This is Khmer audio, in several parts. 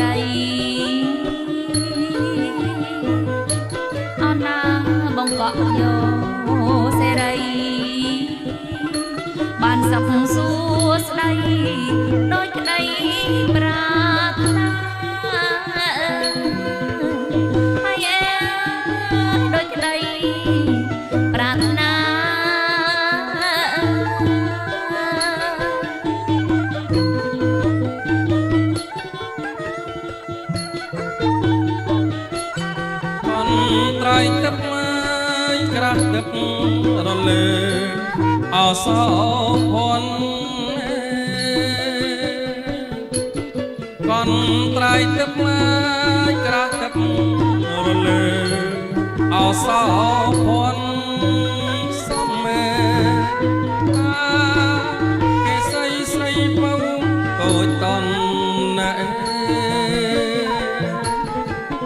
រីអណាបងកក់យោសេរីបានសុខសួស្ដីដូចក្ដីប្រាថ្នាហើយអើដូចក្ដីប្រាថ្នាត្រៃទឹកមកក្រាស់ទឹករលើអសោភ័ណ្ឌកនត្រៃទឹកមកក្រាស់ទឹករលើអសោភ័ណ្ឌសំមេគេស្រីស្រីបៅកូចតនណែ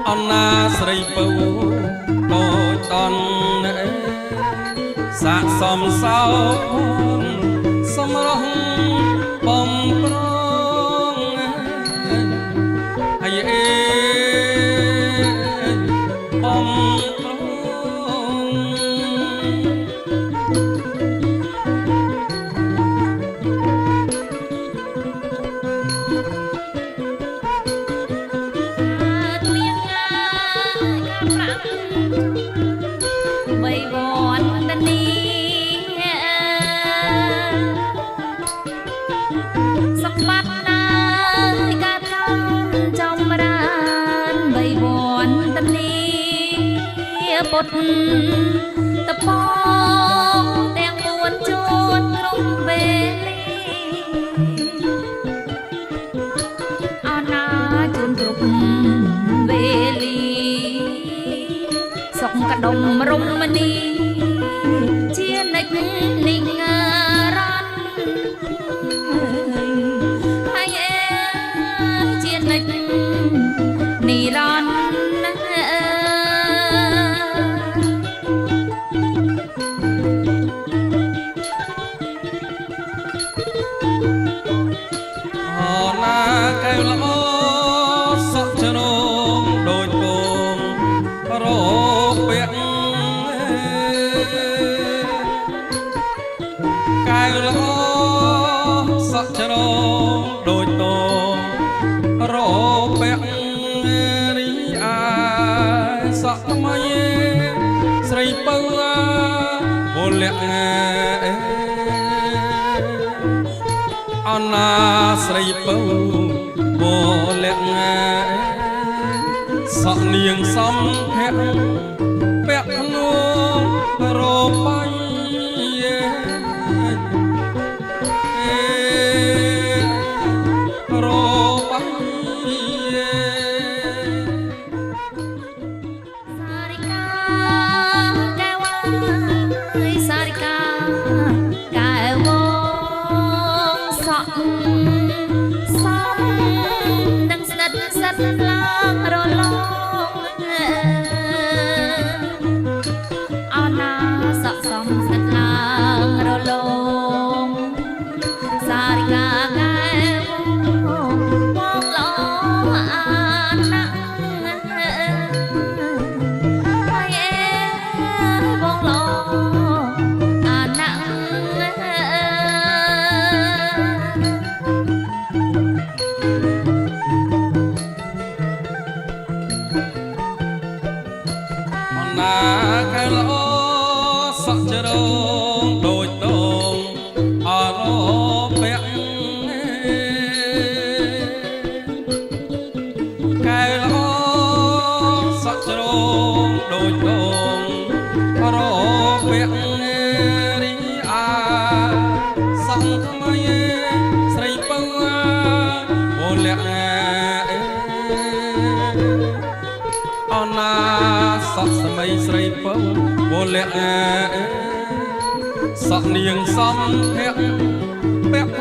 អណាស្រីពៅកូចតនណែសាកសមសោសម្រស់បំប្រងហើយបំប្រងពុតតបងទាំងពួនជួនក្រុមវេលាអាណាជួនគ្រប់វេលាសុខកដុំរំមនីជានិច្ចនិញរ៉ាន់ហើយជានិច្ចនិរន្តរ៍កែវល្អសក់ជ្រងដូចគងរោពាក់កែវល្អសក់ជ្រងដូចតងរោពាក់រីអាសក់ថ្មីស្រីពៅវលៈអណាស្រីពៅវលៈសក់នាងសំភៈពាក់ខ្លួនរបាយរបាយសារិកាកែវសារិកាកែវសក់សំនឹងស្និទ្ធសិតឡើងរលងអណាសក់សំស្និទ្ធឡើងរលងសារិកាកែវបងឡងអាណាហើយបងឡងអាណាណាកែល្អសក់ជ្រងដូចតងអរោពាក់កែល្អសក់ជ្រងដូចតងអរោពាក់រីអាសក់ថ្មីស្រីពៅវលៈអណាសក់ស្មីស្រីពៅវលៈសក់នាងសំភៈពាក់